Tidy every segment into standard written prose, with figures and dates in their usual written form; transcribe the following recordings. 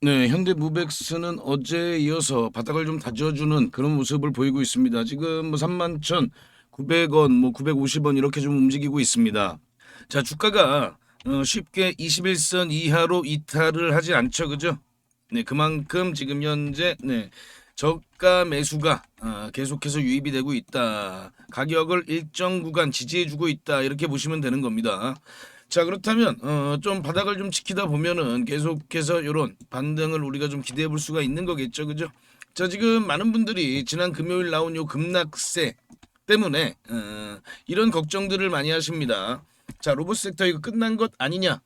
네, 현대무백스는 어제에 이어서 바닥을 좀 다져주는 그런 모습을 보이고 있습니다. 지금 뭐 31,900원, 뭐 950원 이렇게 좀 움직이고 있습니다. 자, 주가가 쉽게 21선 이하로 이탈을 하지 않죠, 그죠? 네, 그만큼 지금 현재 저가 매수가 계속해서 유입이 되고 있다. 가격을 일정 구간 지지해주고 있다. 이렇게 보시면 되는 겁니다. 자, 그렇다면 좀 바닥을 좀 지키다 보면은 계속해서 이런 반등을 우리가 좀 기대해 볼 수가 있는 거겠죠, 그죠? 자, 지금 많은 분들이 지난 금요일 나온 요 급락세 때문에 이런 걱정들을 많이 하십니다. 자, 로봇 섹터 이거 끝난 것 아니냐?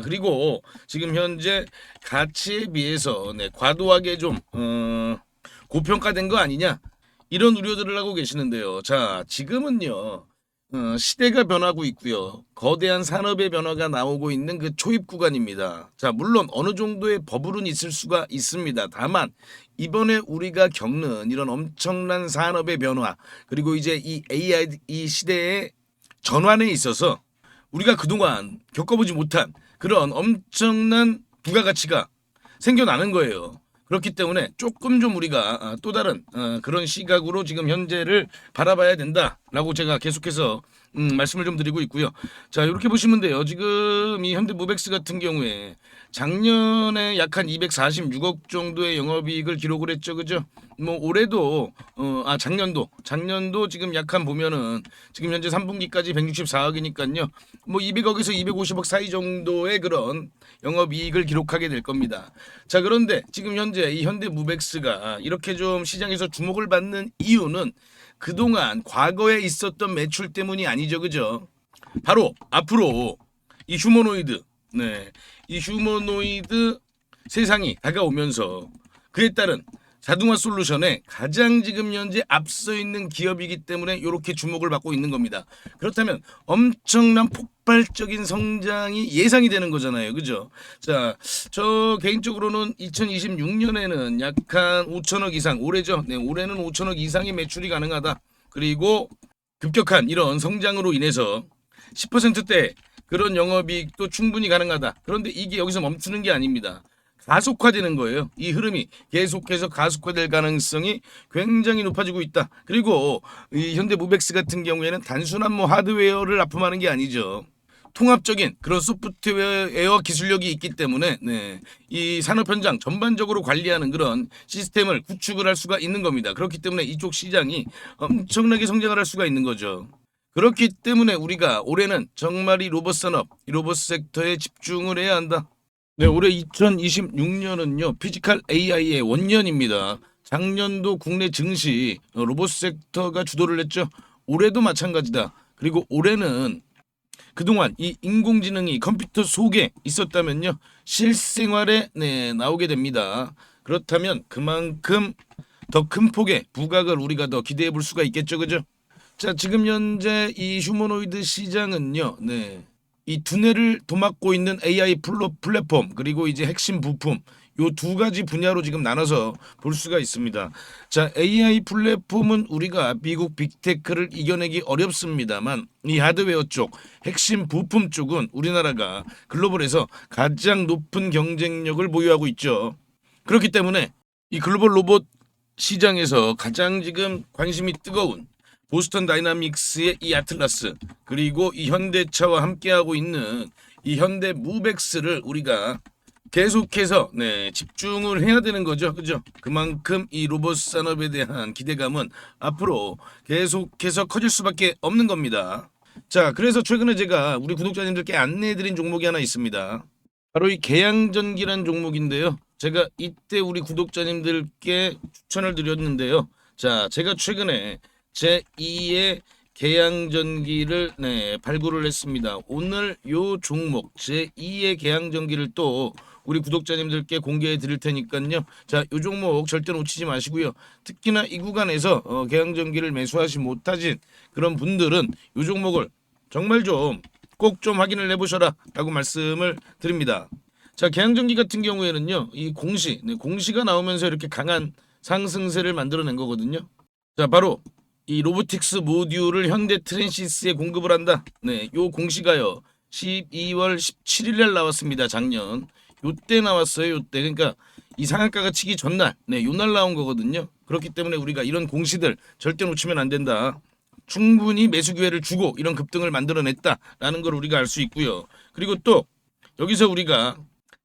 그리고 지금 현재 가치에 비해서 과도하게 좀 고평가된 거 아니냐? 이런 우려들을 하고 계시는데요. 자, 지금은요. 시대가 변하고 있고요. 거대한 산업의 변화가 나오고 있는 그 초입 구간입니다. 자, 물론 어느 정도의 버블은 있을 수가 있습니다. 다만 이번에 우리가 겪는 이런 엄청난 산업의 변화, 그리고 이제 이 AI 이 시대의 전환에 있어서 우리가 그동안 겪어보지 못한 그런 엄청난 부가가치가 생겨나는 거예요. 그렇기 때문에 조금 좀 우리가 또 다른 그런 시각으로 지금 현재를 바라봐야 된다라고 제가 계속해서 말씀을 좀 드리고 있고요. 자, 이렇게 보시면 돼요. 지금 이 현대무백스 같은 경우에 작년에 약 한 246억 정도의 영업이익을 기록을 했죠, 그죠? 뭐 올해도 작년도 지금 약한 보면은 지금 현재 3분기까지 164억이니까요. 뭐 200억에서 250억 사이 정도의 그런 영업이익을 기록하게 될 겁니다. 자, 그런데 지금 현재 이 현대무백스가 이렇게 좀 시장에서 주목을 받는 이유는 그동안 과거에 있었던 매출 때문이 아니죠, 그죠? 바로 앞으로 이 휴머노이드, 이 휴머노이드 세상이 다가오면서 그에 따른 자동화 솔루션에 가장 지금 현재 앞서 있는 기업이기 때문에 이렇게 주목을 받고 있는 겁니다. 그렇다면 엄청난 폭발적인 성장이 예상이 되는 거잖아요. 그죠? 자, 저 개인적으로는 2026년에는 약한 5천억 이상, 올해죠. 네, 올해는 5천억 이상의 매출이 가능하다. 그리고 급격한 이런 성장으로 인해서 10%대 그런 영업이익도 충분히 가능하다. 그런데 이게 여기서 멈추는 게 아닙니다. 가속화되는 거예요. 이 흐름이 계속해서 가속화될 가능성이 굉장히 높아지고 있다. 그리고 이 현대무백스 같은 경우에는 단순한 뭐 하드웨어를 납품하는 게 아니죠. 통합적인 그런 소프트웨어 기술력이 있기 때문에 이 산업 현장 전반적으로 관리하는 그런 시스템을 구축을 할 수가 있는 겁니다. 그렇기 때문에 이쪽 시장이 엄청나게 성장을 할 수가 있는 거죠. 그렇기 때문에 우리가 올해는 정말 이 로봇 산업, 이 로봇 섹터에 집중을 해야 한다. 네, 올해 2026년은요, 피지컬 AI의 원년입니다. 작년도 국내 증시 로봇 섹터가 주도를 했죠. 올해도 마찬가지다. 그리고 올해는 그동안 이 인공지능이 컴퓨터 속에 있었다면요, 실생활에 나오게 됩니다. 그렇다면 그만큼 더 큰 폭의 부각을 우리가 더 기대해 볼 수가 있겠죠, 그죠? 자, 지금 현재 이 휴머노이드 시장은요, 이 두뇌를 도맡고 있는 AI 플랫폼 그리고 이제 핵심 부품 요 두 가지 분야로 지금 나눠서 볼 수가 있습니다. 자, AI 플랫폼은 우리가 미국 빅테크를 이겨내기 어렵습니다만 이 하드웨어 쪽, 핵심 부품 쪽은 우리나라가 글로벌에서 가장 높은 경쟁력을 보유하고 있죠. 그렇기 때문에 이 글로벌 로봇 시장에서 가장 지금 관심이 뜨거운 보스턴 다이나믹스의 이 아틀라스 그리고 이 현대차와 함께하고 있는 이 현대무백스를 우리가 계속해서 집중을 해야 되는 거죠. 그죠? 그만큼 이 로봇 산업에 대한 기대감은 앞으로 계속해서 커질 수밖에 없는 겁니다. 자, 그래서 최근에 제가 우리 구독자님들께 안내해드린 종목이 하나 있습니다. 바로 이 계양전기란 종목인데요. 제가 이때 우리 구독자님들께 추천을 드렸는데요. 자, 제가 최근에 제2의 계양전기를 발굴을 했습니다. 오늘 요 종목 제2의 계양전기를 또 우리 구독자님들께 공개해 드릴 테니까요. 자, 요 종목 절대 놓치지 마시고요. 특히나 이 구간에서 계양전기를 매수하지 못하신 그런 분들은 요 종목을 정말 좀 꼭 좀 확인을 해보셔라 라고 말씀을 드립니다. 자, 계양전기 같은 경우에는요, 이 공시가 나오면서 이렇게 강한 상승세를 만들어낸 거거든요. 자, 바로 이 로보틱스 모듈을 현대 트랜시스에 공급을 한다. 요 공시가요. 12월 17일 날 나왔습니다. 작년. 요때 나왔어요. 요때. 그러니까 이 상한가가 치기 전날, 네, 요날 나온 거거든요. 그렇기 때문에 우리가 이런 공시들 절대 놓치면 안 된다. 충분히 매수 기회를 주고 이런 급등을 만들어냈다라는 걸 우리가 알 수 있고요. 그리고 또 여기서 우리가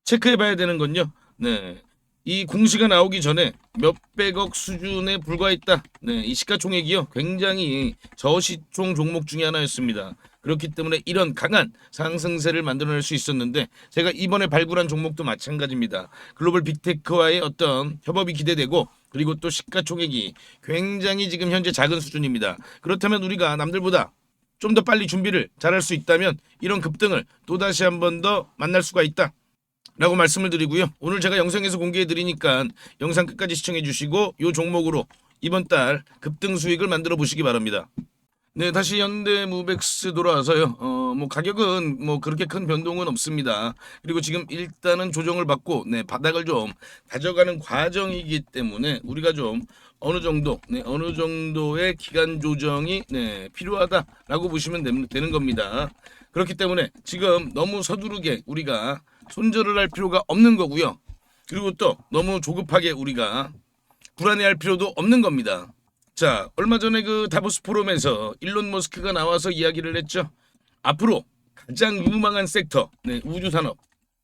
체크해 봐야 되는 건요. 네. 이 공시가 나오기 전에 몇백억 수준에 불과했다. 네, 이 시가총액이요. 굉장히 저시총 종목 중에 하나였습니다. 그렇기 때문에 이런 강한 상승세를 만들어낼 수 있었는데 제가 이번에 발굴한 종목도 마찬가지입니다. 글로벌 빅테크와의 어떤 협업이 기대되고 그리고 또 시가총액이 굉장히 지금 현재 작은 수준입니다. 그렇다면 우리가 남들보다 좀 더 빨리 준비를 잘할 수 있다면 이런 급등을 또다시 한 번 더 만날 수가 있다. 라고 말씀을 드리고요. 오늘 제가 영상에서 공개해 드리니까 영상 끝까지 시청해 주시고 이 종목으로 이번 달 급등 수익을 만들어 보시기 바랍니다. 네, 다시 현대무백스 돌아와서요. 뭐 가격은 뭐 그렇게 큰 변동은 없습니다. 그리고 지금 일단은 조정을 받고 네, 바닥을 좀 다져가는 과정이기 때문에 우리가 좀 어느 정도의 기간 조정이 네, 필요하다라고 보시면 되는 겁니다. 그렇기 때문에 지금 너무 서두르게 우리가 손절을 할 필요가 없는 거고요. 그리고 또 너무 조급하게 우리가 불안해할 필요도 없는 겁니다. 자, 얼마 전에 그 다보스 포럼에서 일론 머스크가 나와서 이야기를 했죠. 앞으로 가장 유망한 섹터, 네, 우주산업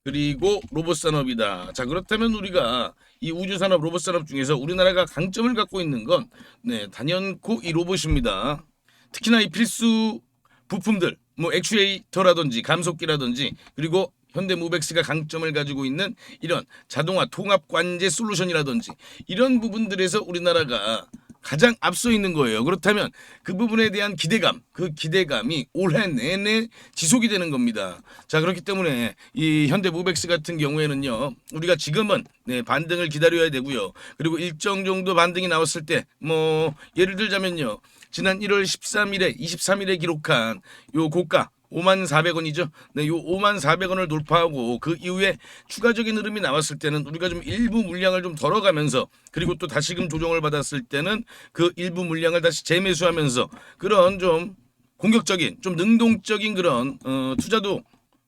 그리고 로봇산업이다. 자, 그렇다면 우리가 이 우주산업, 로봇산업 중에서 우리나라가 강점을 갖고 있는 건 네, 단연코 이 로봇입니다. 특히나 이 필수 부품들, 뭐 액추에이터라든지 감속기라든지 그리고 현대무백스가 강점을 가지고 있는 이런 자동화 통합 관제 솔루션이라든지 이런 부분들에서 우리나라가 가장 앞서 있는 거예요. 그렇다면 그 부분에 대한 기대감, 그 기대감이 올해 내내 지속이 되는 겁니다. 자, 그렇기 때문에 이 현대무백스 같은 경우에는요, 우리가 지금은 네, 반등을 기다려야 되고요. 그리고 일정 정도 반등이 나왔을 때, 뭐 예를 들자면요, 지난 1월 13일에 23일에 기록한 요 고가 54,000원이죠. 네, 요 54,000원을 돌파하고 그 이후에 추가적인 흐름이 나왔을 때는 우리가 좀 일부 물량을 좀 덜어가면서 그리고 또 다시금 조정을 받았을 때는 그 일부 물량을 다시 재매수하면서 그런 좀 공격적인 좀 능동적인 그런 투자도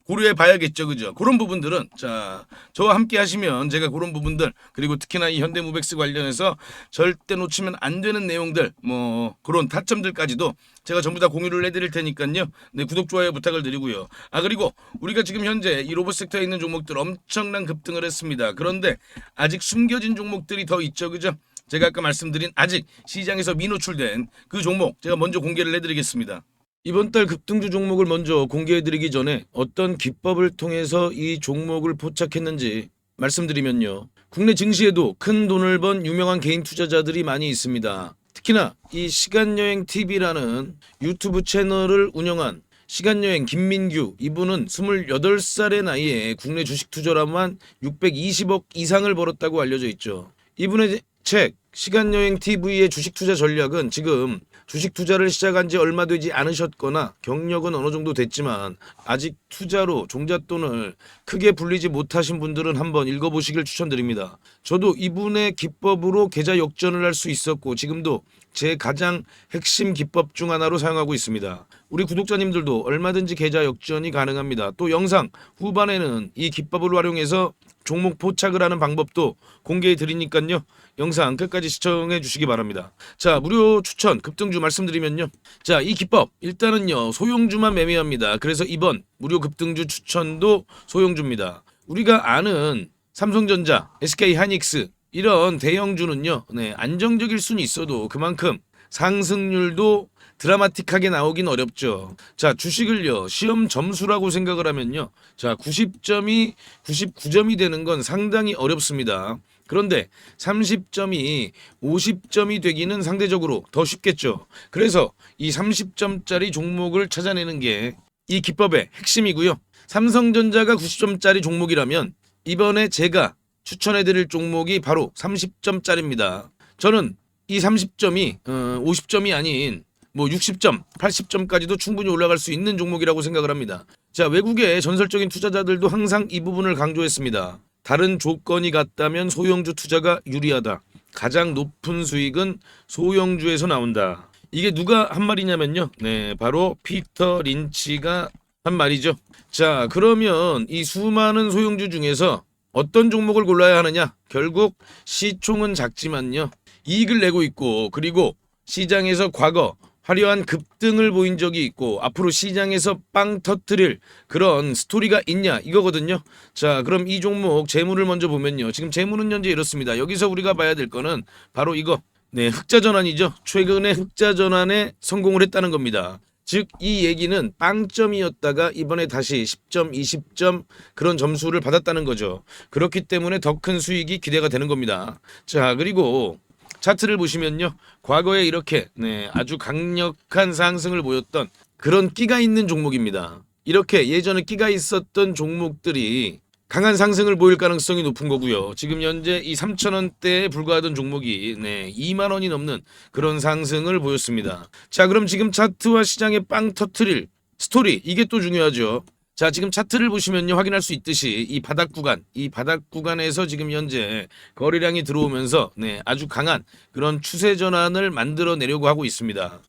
고려해 봐야겠죠. 그죠? 그런 부분들은 자, 저와 함께 하시면 제가 그런 부분들 그리고 특히나 이 현대무백스 관련해서 절대 놓치면 안 되는 내용들 뭐 그런 타점들까지도 제가 전부 다 공유를 해드릴 테니까요. 네, 구독 좋아요 부탁을 드리고요. 아, 그리고 우리가 지금 현재 이 로봇 섹터에 있는 종목들 엄청난 급등을 했습니다. 그런데 아직 숨겨진 종목들이 더 있죠. 그죠? 제가 아까 말씀드린 아직 시장에서 미노출된 그 종목 제가 먼저 공개를 해드리겠습니다. 이번 달 급등주 종목을 먼저 공개해드리기 전에 어떤 기법을 통해서 이 종목을 포착했는지 말씀드리면요. 국내 증시에도 큰 돈을 번 유명한 개인 투자자들이 많이 있습니다. 특히나 이 시간여행TV라는 유튜브 채널을 운영한 시간여행 김민규, 이분은 28살의 나이에 국내 주식 투자로만 620억 이상을 벌었다고 알려져 있죠. 이분의 책 시간여행TV의 주식 투자 전략은 지금 주식 투자를 시작한 지 얼마 되지 않으셨거나 경력은 어느 정도 됐지만 아직 투자로 종잣돈을 크게 불리지 못하신 분들은 한번 읽어보시길 추천드립니다. 저도 이분의 기법으로 계좌 역전을 할 수 있었고 지금도 제 가장 핵심 기법 중 하나로 사용하고 있습니다. 우리 구독자님들도 얼마든지 계좌 역전이 가능합니다. 또 영상 후반에는 이 기법을 활용해서 종목 포착을 하는 방법도 공개해 드리니까요. 영상 끝까지 시청해 주시기 바랍니다. 자, 무료 추천 급등주 말씀드리면요. 자, 이 기법 일단은요, 소형주만 매매합니다. 그래서 이번 무료 급등주 추천도 소형주입니다. 우리가 아는 삼성전자, SK하이닉스 이런 대형주는요, 네, 안정적일 수는 있어도 그만큼 상승률도 드라마틱하게 나오긴 어렵죠. 자, 주식을요, 시험 점수라고 생각을 하면요. 자, 90점이 99점이 되는 건 상당히 어렵습니다. 그런데 30점이 50점이 되기는 상대적으로 더 쉽겠죠. 그래서 이 30점짜리 종목을 찾아내는 게 이 기법의 핵심이고요. 삼성전자가 90점짜리 종목이라면 이번에 제가 추천해드릴 종목이 바로 30점짜리입니다. 저는 이 30점이 50점이 아닌 뭐 60점, 80점까지도 충분히 올라갈 수 있는 종목이라고 생각을 합니다. 자, 외국의 전설적인 투자자들도 항상 이 부분을 강조했습니다. 다른 조건이 같다면 소형주 투자가 유리하다. 가장 높은 수익은 소형주에서 나온다. 이게 누가 한 말이냐면요. 네, 바로 피터 린치가 한 말이죠. 자, 그러면 이 수많은 소형주 중에서 어떤 종목을 골라야 하느냐? 결국 시총은 작지만요. 이익을 내고 있고, 그리고 시장에서 과거 화려한 급등을 보인 적이 있고 앞으로 시장에서 빵 터트릴 그런 스토리가 있냐 이거거든요. 자, 그럼 이 종목 재물을 먼저 보면요. 지금 재물은 현재 이렇습니다. 여기서 우리가 봐야 될 거는 바로 이거. 네, 흑자 전환이죠. 최근에 흑자 전환에 성공을 했다는 겁니다. 즉 이 얘기는 빵점이었다가 이번에 다시 10점, 20점 그런 점수를 받았다는 거죠. 그렇기 때문에 더 큰 수익이 기대가 되는 겁니다. 자, 그리고 차트를 보시면요. 과거에 이렇게 아주 강력한 상승을 보였던 그런 끼가 있는 종목입니다. 이렇게 예전에 끼가 있었던 종목들이 강한 상승을 보일 가능성이 높은 거고요. 지금 현재 이 3,000원대에 불과하던 종목이 2만 원이 넘는 그런 상승을 보였습니다. 자, 그럼 지금 차트와 시장의 빵 터트릴 스토리 이게 또 중요하죠. 자, 지금 차트를 보시면요. 확인할 수 있듯이 이 바닥 구간에서 지금 현재 거래량이 들어오면서 아주 강한 그런 추세 전환을 만들어 내려고 하고 있습니다.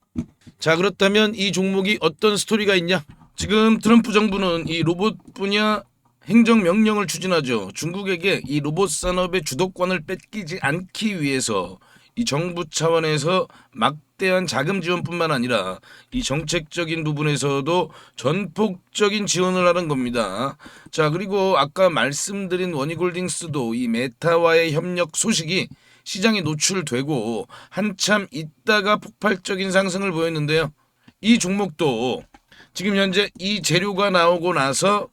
자, 그렇다면 이 종목이 어떤 스토리가 있냐? 지금 트럼프 정부는 이 로봇 분야 행정명령을 추진하죠. 중국에게 이 로봇 산업의 주도권을 뺏기지 않기 위해서 이 정부 차원에서 막대한 자금 지원뿐만 아니라 이 정책적인 부분에서도 전폭적인 지원을 하는 겁니다. 자, 그리고 아까 말씀드린 원희골딩스도 이 메타와의 협력 소식이 시장에 노출되고 한참 있다가 폭발적인 상승을 보였는데요. 이 종목도 지금 현재 이 재료가 나오고 나서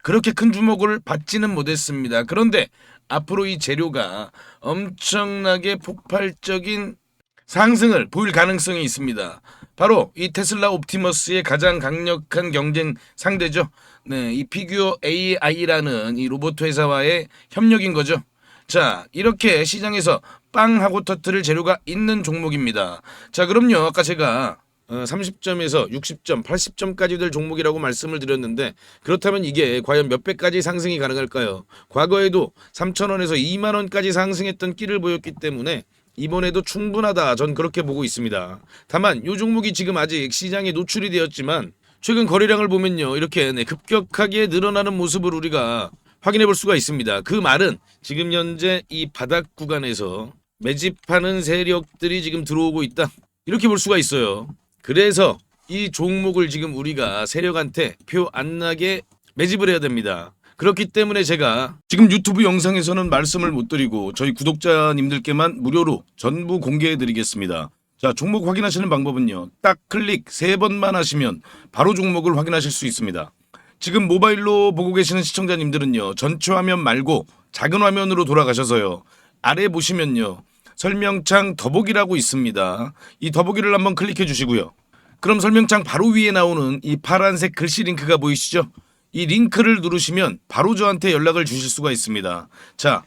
그렇게 큰 주목을 받지는 못했습니다. 그런데 앞으로 이 재료가 엄청나게 폭발적인 상승을 보일 가능성이 있습니다. 바로 이 테슬라 옵티머스의 가장 강력한 경쟁 상대죠. 네, 이 피규어 AI라는 이 로봇 회사와의 협력인 거죠. 자, 이렇게 시장에서 빵 하고 터트릴 재료가 있는 종목입니다. 자, 그럼요. 아까 제가 30점에서 60점, 80점까지 될 종목이라고 말씀을 드렸는데 그렇다면 이게 과연 몇 배까지 상승이 가능할까요? 과거에도 3,000원에서 2만 원까지 상승했던 끼를 보였기 때문에 이번에도 충분하다. 전 그렇게 보고 있습니다. 다만 이 종목이 지금 아직 시장에 노출이 되었지만 최근 거래량을 보면요. 이렇게 급격하게 늘어나는 모습을 우리가 확인해 볼 수가 있습니다. 그 말은 지금 현재 이 바닥 구간에서 매집하는 세력들이 지금 들어오고 있다. 이렇게 볼 수가 있어요. 그래서 이 종목을 지금 우리가 세력한테 표 안 나게 매집을 해야 됩니다. 그렇기 때문에 제가 지금 유튜브 영상에서는 말씀을 못 드리고 저희 구독자님들께만 무료로 전부 공개해 드리겠습니다. 자, 종목 확인하시는 방법은요. 딱 클릭 3번만 하시면 바로 종목을 확인하실 수 있습니다. 지금 모바일로 보고 계시는 시청자님들은요. 전체 화면 말고 작은 화면으로 돌아가셔서요. 아래 보시면요. 설명창 더보기라고 있습니다. 이 더보기를 한번 클릭해 주시고요. 그럼 설명창 바로 위에 나오는 이 파란색 글씨 링크가 보이시죠? 이 링크를 누르시면 바로 저한테 연락을 주실 수가 있습니다. 자,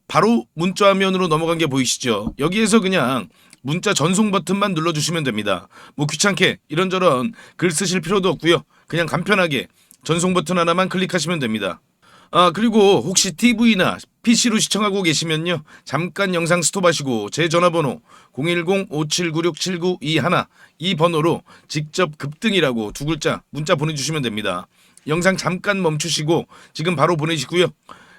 바로 문자 화면으로 넘어간 게 보이시죠? 여기에서 그냥 문자 전송 버튼만 눌러주시면 됩니다. 뭐 귀찮게 이런저런 글 쓰실 필요도 없고요. 그냥 간편하게 전송 버튼 하나만 클릭하시면 됩니다. 그리고 혹시 TV나 PC로 시청하고 계시면요. 잠깐 영상 스톱하시고 제 전화번호 010-5796-7921 이 번호로 직접 급등이라고 2글자 문자 보내주시면 됩니다. 영상 잠깐 멈추시고 지금 바로 보내시고요.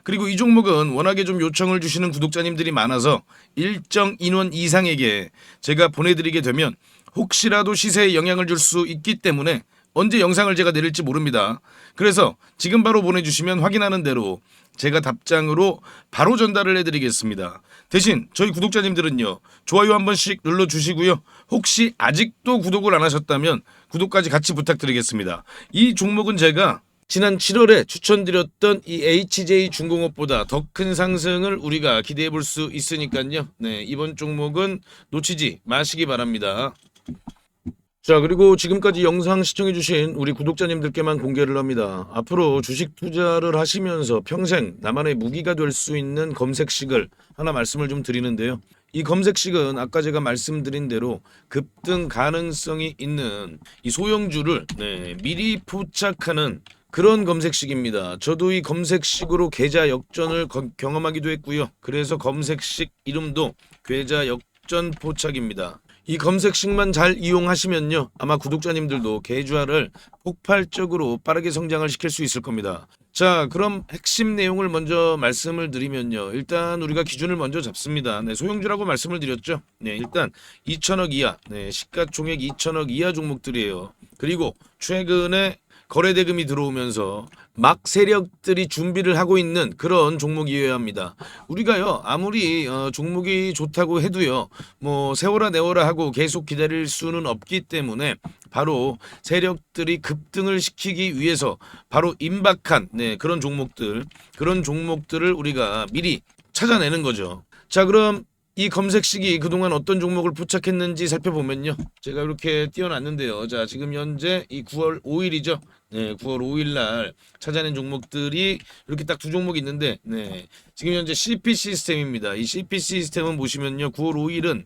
그리고 이 종목은 워낙에 좀 요청을 주시는 구독자님들이 많아서 일정 인원 이상에게 제가 보내드리게 되면 혹시라도 시세에 영향을 줄 수 있기 때문에 언제 영상을 제가 내릴지 모릅니다. 그래서 지금 바로 보내주시면 확인하는 대로 제가 답장으로 바로 전달을 해드리겠습니다. 대신 저희 구독자님들은요. 좋아요 한 번씩 눌러주시고요. 혹시 아직도 구독을 안 하셨다면 구독까지 같이 부탁드리겠습니다. 이 종목은 제가 지난 7월에 추천드렸던 이 HJ중공업보다 더 큰 상승을 우리가 기대해 볼 수 있으니까요. 네, 이번 종목은 놓치지 마시기 바랍니다. 자, 그리고 지금까지 영상 시청해주신 우리 구독자님들께만 공개를 합니다. 앞으로 주식 투자를 하시면서 평생 나만의 무기가 될 수 있는 검색식을 하나 말씀을 좀 드리는데요. 이 검색식은 아까 제가 말씀드린 대로 급등 가능성이 있는 이 소형주를 미리 포착하는 그런 검색식입니다. 저도 이 검색식으로 계좌 역전을 경험하기도 했고요. 그래서 검색식 이름도 계좌 역전 포착입니다. 이 검색식만 잘 이용하시면요. 아마 구독자님들도 계좌를 폭발적으로 빠르게 성장을 시킬 수 있을 겁니다. 자, 그럼 핵심 내용을 먼저 말씀을 드리면요. 일단 우리가 기준을 먼저 잡습니다. 네, 소형주라고 말씀을 드렸죠. 네, 일단 2천억 이하, 네, 시가총액 2천억 이하 종목들이에요. 그리고 최근에 거래대금이 들어오면서 막 세력들이 준비를 하고 있는 그런 종목이어야 합니다. 우리가요, 아무리 종목이 좋다고 해도요, 뭐 세워라 내워라 하고 계속 기다릴 수는 없기 때문에 바로 세력들이 급등을 시키기 위해서 바로 임박한 그런 종목들을 우리가 미리 찾아내는 거죠. 자, 그럼 이 검색식이 그동안 어떤 종목을 포착했는지 살펴보면요. 제가 이렇게 띄워놨는데요. 자, 지금 현재 이 9월 5일이죠. 네, 9월 5일 날 찾아낸 종목들이 이렇게 딱 두 종목이 있는데, 네, 지금 현재 CP 시스템입니다. 이 CP 시스템은 보시면요. 9월 5일은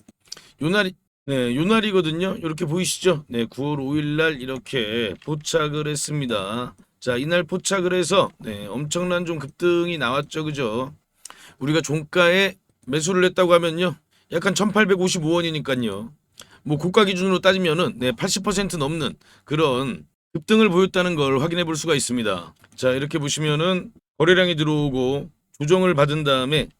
요날이, 네, 요날이거든요. 이렇게 보이시죠? 네, 9월 5일 날 이렇게 포착을 했습니다. 자, 이날 포착을 해서, 네, 엄청난 좀 급등이 나왔죠. 그죠? 우리가 종가에 매수를 했다고 하면요. 약간 1855원이니까요. 뭐 고가 기준으로 따지면은 80% 넘는 그런 급등을 보였다는 걸 확인해 볼 수가 있습니다. 자, 이렇게 보시면은 거래량이 들어오고 조정을 받은 다음에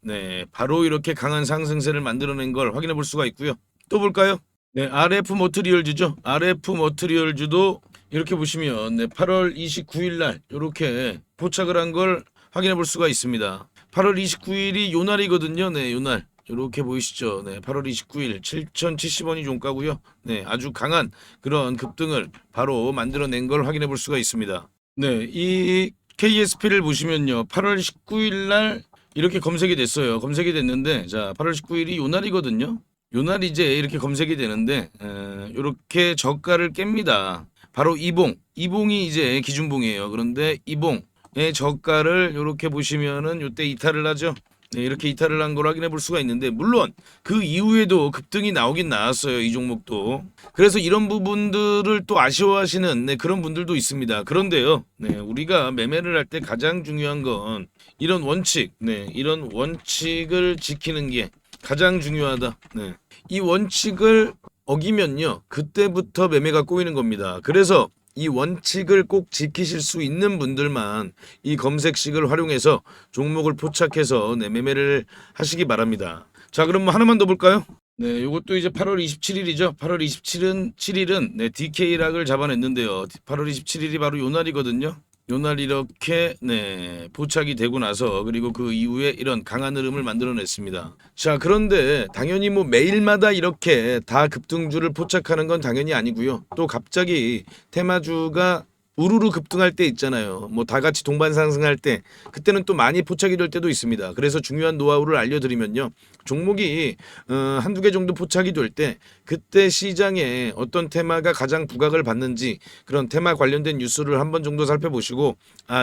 바로 이렇게 강한 상승세를 만들어낸 걸 확인해 볼 수가 있고요. 또 볼까요? 네, RF 머티리얼즈죠. RF 머티리얼즈도 이렇게 보시면 8월 29일 날 이렇게 포착을 한 걸 확인해 볼 수가 있습니다. 8월 29일이 요날이거든요. 네, 요날. 이렇게 보이시죠? 네, 8월 29일 7,070원이 종가고요. 네, 아주 강한 그런 급등을 바로 만들어낸 걸 확인해 볼 수가 있습니다. 네, 이 KSP를 보시면요. 8월 19일 날 이렇게 검색이 됐어요. 검색이 됐는데, 자, 8월 19일이 요날이거든요. 요날 이제 이렇게 검색이 되는데, 이렇게 저가를 깹니다. 바로 이봉이 이제 기준봉이에요. 그런데 이봉의 저가를 이렇게 보시면은 요때 이탈을 하죠. 네, 이렇게 이탈을 한 걸 확인해 볼 수가 있는데, 물론 그 이후에도 급등이 나오긴 나왔어요. 이 종목도. 그래서 이런 부분들을 또 아쉬워하시는 그런 분들도 있습니다. 그런데요, 우리가 매매를 할 때 가장 중요한 건 이런 원칙, 이런 원칙을 지키는 게 가장 중요하다. 이 원칙을 어기면요, 그때부터 매매가 꼬이는 겁니다. 그래서 이 원칙을 꼭 지키실 수 있는 분들만 이 검색식을 활용해서 종목을 포착해서 매매를 하시기 바랍니다. 자, 그럼 뭐 하나만 더 볼까요? 네, 이것도 이제 8월 27일이죠. 8월 27일은 DK락을 잡아냈는데요. 8월 27일이 바로 요 날이거든요. 요날 이렇게 포착이 되고 나서 그리고 그 이후에 이런 강한 흐름을 만들어냈습니다. 자, 그런데 당연히 뭐 매일마다 이렇게 다 급등주를 포착하는 건 당연히 아니고요. 또 갑자기 테마주가 우르르 급등할 때 있잖아요. 뭐 다 같이 동반 상승할 때 그때는 또 많이 포착이 될 때도 있습니다. 그래서 중요한 노하우를 알려드리면요. 종목이 한두 개 정도 포착이 될 때 그때 시장에 어떤 테마가 가장 부각을 받는지 그런 테마 관련된 뉴스를 한번 정도 살펴보시고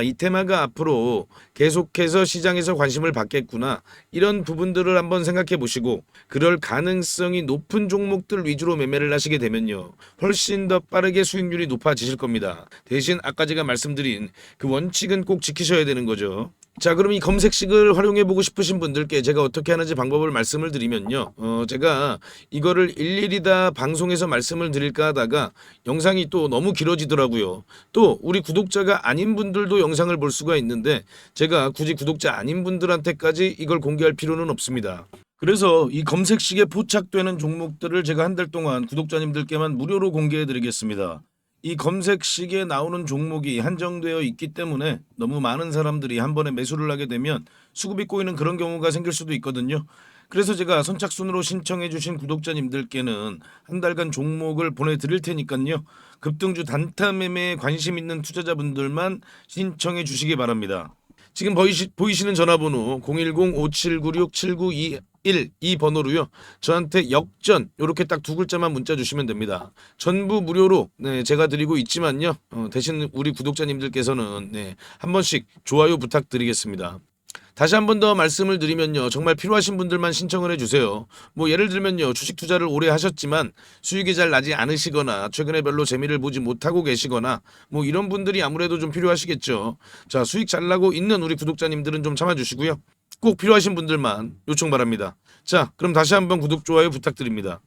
이 테마가 앞으로 계속해서 시장에서 관심을 받겠구나 이런 부분들을 한번 생각해 보시고 그럴 가능성이 높은 종목들 위주로 매매를 하시게 되면요. 훨씬 더 빠르게 수익률이 높아지실 겁니다. 대신 아까 제가 말씀드린 그 원칙은 꼭 지키셔야 되는 거죠. 자, 그럼 이 검색식을 활용해 보고 싶으신 분들께 제가 어떻게 하는지 방법을 말씀을 드리면요. 제가 이거를 일일이 다 방송에서 말씀을 드릴까 하다가 영상이 또 너무 길어지더라고요. 또 우리 구독자가 아닌 분들도 영상을 볼 수가 있는데 제가 굳이 구독자 아닌 분들한테까지 이걸 공개할 필요는 없습니다. 그래서 이 검색식에 포착되는 종목들을 제가 한 달 동안 구독자님들께만 무료로 공개해 드리겠습니다. 이 검색식에 나오는 종목이 한정되어 있기 때문에 너무 많은 사람들이 한 번에 매수를 하게 되면 수급이 꼬이는 그런 경우가 생길 수도 있거든요. 그래서 제가 선착순으로 신청해 주신 구독자님들께는 한 달간 종목을 보내드릴 테니까요. 급등주 단타 매매에 관심 있는 투자자분들만 신청해 주시기 바랍니다. 지금 보이시는 전화번호 010-5796-7921 이 번호로요. 저한테 역전 이렇게 딱 두 글자만 문자 주시면 됩니다. 전부 무료로 제가 드리고 있지만요. 대신 우리 구독자님들께서는 한 번씩 좋아요 부탁드리겠습니다. 다시 한 번 더 말씀을 드리면요. 정말 필요하신 분들만 신청을 해주세요. 뭐 예를 들면요. 주식 투자를 오래 하셨지만 수익이 잘 나지 않으시거나 최근에 별로 재미를 보지 못하고 계시거나 뭐 이런 분들이 아무래도 좀 필요하시겠죠. 자, 수익 잘 나고 있는 우리 구독자님들은 좀 참아주시고요. 꼭 필요하신 분들만 요청 바랍니다. 자, 그럼 다시 한번 구독, 좋아요 부탁드립니다.